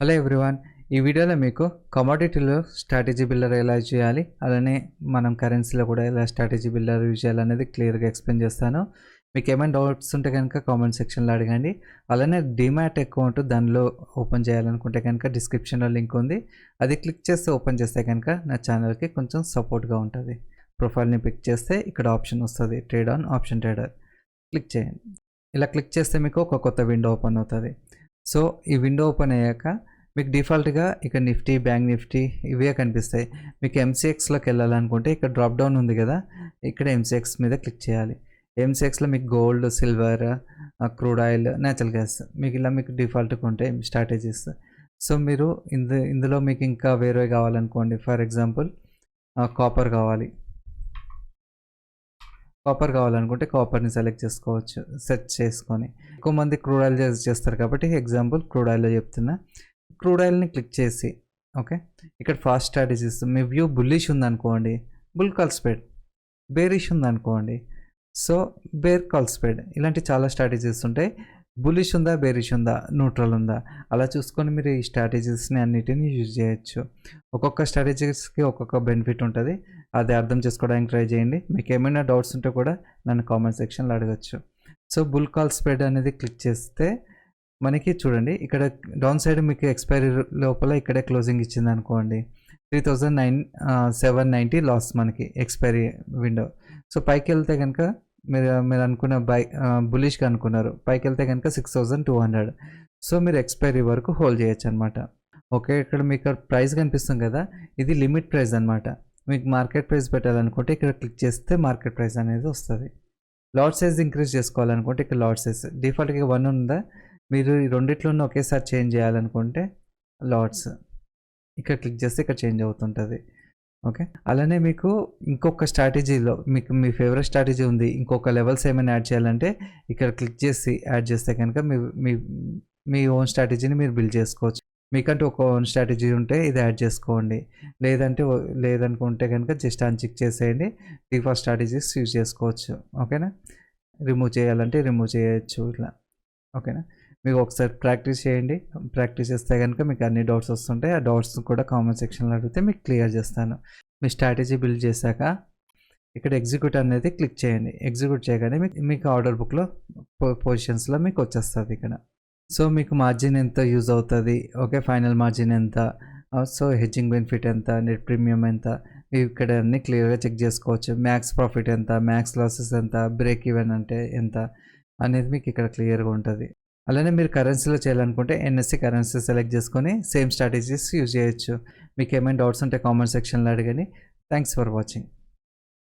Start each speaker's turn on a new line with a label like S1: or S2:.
S1: Hello everyone. ఈ వీడియోలో మీకు కమోడిటీలో స్ట్రాటజీ బిల్డర్ ఎలా యూజ్ చేయాలి, అలానే మనం కరెన్సీలో కూడా ఎలా స్ట్రాటజీ బిల్డర్ యూజ్ చేయాలనేది క్లియర్గా ఎక్స్ప్లెయిన్ చేస్తాను. మీకు ఏమైనా డౌట్స్ ఉంటే కనుక కామెంట్ సెక్షన్లో అడగండి. అలానే డిమాట్ అకౌంట్ దానిలో ఓపెన్ చేయాలనుకుంటే కనుక డిస్క్రిప్షన్లో లింక్ ఉంది. అది క్లిక్ చేస్తే ఓపెన్ చేస్తే కనుక నా ఛానల్కి కొంచెం సపోర్ట్గా ఉంటుంది. ప్రొఫైల్ని పిక్ చేస్తే ఇక్కడ ఆప్షన్ వస్తుంది, trade on option trader. Click చేయండి. ఇలా క్లిక్ చేస్తే మీకు ఒక కొత్త విండో ఓపెన్ అవుతుంది. సో ఈ విండో ఓపెన్ అయ్యాక మీకు డిఫాల్ట్గా ఇక్కడ నిఫ్టీ, బ్యాంక్ నిఫ్టీ ఇవే కనిపిస్తాయి. మీకు ఎంసీఎక్స్లోకి వెళ్ళాలనుకుంటే ఇక్కడ డ్రాప్ డౌన్ ఉంది కదా, ఇక్కడ ఎంసీఎక్స్ మీద క్లిక్ చేయాలి. ఎంసీఎక్స్లో మీకు gold, silver, crude oil, natural gas మీకు ఇలా మీకు డిఫాల్ట్గా ఉంటాయి స్ట్రాటజీస్. సో మీరు ఇందులో మీకు ఇంకా వేరే కావాలనుకోండి, ఫర్ ఎగ్జాంపుల్ కాపర్ కావాలనుకుంటే కాపర్ని సెలెక్ట్ చేసుకోవచ్చు సెర్చ్ చేసుకొని. ఎక్కువ మంది క్రూడ్ ఆయిల్ చేస్తారు కాబట్టి ఎగ్జాంపుల్ క్రూడ్ ఆయిల్లో చెప్తున్నా. క్రూడ్ ఆయిల్ని క్లిక్ చేసి ఓకే, ఇక్కడ ఫాస్ట్ స్ట్రాటజీస్ మీ వ్యూ బుల్లిష్ ఉందనుకోండి, బుల్ కాల్ స్ప్రెడ్, బేరిష్ ఉందనుకోండి, సో బేర్ కాల్ స్ప్రెడ్, ఇలాంటి చాలా స్ట్రాటజీస్ ఉంటాయి. బుల్లిష్ ఉందా, బేరిష్ ఉందా, న్యూట్రల్ ఉందా, అలా చూసుకొని మీరు ఈ స్ట్రాటజీస్ని అన్నిటిని యూజ్ చేయొచ్చు. ఒక్కొక్క స్ట్రాటజీస్కి ఒక్కొక్క బెనిఫిట్ ఉంటుంది, అది అర్థం చేసుకోవడానికి ట్రై చేయండి. మీకు ఏమైనా డౌట్స్ ఉంటే కూడా నన్ను కామెంట్ సెక్షన్లో అడగచ్చు. సో బుల్ కాల్ స్ప్రెడ్ అనేది క్లిక్ చేస్తే మనకి చూడండి ఇక్కడ డౌన్ సైడ్ మీకు ఎక్స్పైరీ లోపల ఇక్కడే క్లోజింగ్ ఇచ్చింది అనుకోండి, 3,790 లాస్ మనకి ఎక్స్పైరీ విండో. సో పైకి వెళ్తే కనుక మీరు అనుకున్న బులిష్గా అనుకున్నారు, పైకి వెళ్తే కనుక 6,200. సో మీరు ఎక్స్పైరీ వరకు హోల్డ్ చేయొచ్చు అనమాట. ఓకే, ఇక్కడ మీకు ప్రైస్ కనిపిస్తుంది కదా, ఇది లిమిట్ ప్రైస్ అనమాట. మీకు మార్కెట్ ప్రైస్ పెట్టాలనుకుంటే ఇక్కడ క్లిక్ చేస్తే మార్కెట్ ప్రైస్ అనేది వస్తుంది. లాట్ సైజ్ ఇంక్రీజ్ చేసుకోవాలనుకుంటే ఇక్కడ లాట్ సైజ్ డిఫాల్ట్గా 1 ఉందా, మీరు ఈ రెండిట్లోనూ ఒకేసారి చేంజ్ చేయాలనుకుంటే లాట్స్ ఇక్కడ క్లిక్ చేస్తే ఇక్కడ చేంజ్ అవుతుంటుంది. ఓకే, అలానే మీకు ఇంకొక స్ట్రాటజీలో మీకు మీ ఫేవరెట్ స్ట్రాటజీ ఉంది, ఇంకొక లెవెల్స్ ఏమైనా యాడ్ చేయాలంటే ఇక్కడ క్లిక్ చేసి యాడ్ చేస్తే కనుక మీ ఓన్ స్ట్రాటజీని మీరు బిల్డ్ చేసుకోవచ్చు. మీకంటూ ఒక ఓన్ స్ట్రాటజీ ఉంటే ఇది యాడ్ చేసుకోండి, లేదనుకుంటే కనుక జస్ట్ అన్చెక్ చేసేయండి. డిఫాల్ట్ స్ట్రాటజీస్ యూజ్ చేసుకోవచ్చు. ఓకేనా, రిమూవ్ చేయాలంటే రిమూవ్ చేయొచ్చు ఇట్లా. ఓకేనా, మీకు ఒకసారి ప్రాక్టీస్ చేయండి. ప్రాక్టీస్ చేస్తే కనుక మీకు అన్ని డౌట్స్ వస్తుంటాయి. ఆ డౌట్స్ కూడా కామెంట్ సెక్షన్లో అడిగితే మీకు క్లియర్ చేస్తాను. మీ స్ట్రాటజీ బిల్డ్ చేశాక ఇక్కడ ఎగ్జిక్యూట్ అనేది క్లిక్ చేయండి. ఎగ్జిక్యూట్ చేయగానే మీకు ఆర్డర్ బుక్లో పొజిషన్స్లో మీకు వచ్చేస్తుంది ఇక్కడ. సో మీకు మార్జిన్ ఎంత యూజ్ అవుతుంది, ఓకే, ఫైనల్ మార్జిన్ ఎంత, సో హెడ్జింగ్ బెనిఫిట్ ఎంత, నెట్ ప్రీమియం ఎంత, ఇక్కడ అన్నీ క్లియర్గా చెక్ చేసుకోవచ్చు. మ్యాక్స్ ప్రాఫిట్ ఎంత, మ్యాక్స్ లాసెస్ ఎంత, బ్రేక్ ఈవెన్ అంటే ఎంత అనేది మీకు ఇక్కడ క్లియర్గా ఉంటుంది. అలానే మీరు కరెన్సీలో చేయాలనుకుంటే ఎన్ఎస్సి కరెన్సీ సెలెక్ట్ చేసుకొని సేమ్ స్ట్రాటజీస్ యూజ్ చేయొచ్చు. మీకు ఏమైనా డౌట్స్ ఉంటే కామెంట్ సెక్షన్లో అడగండి. Thanks for watching.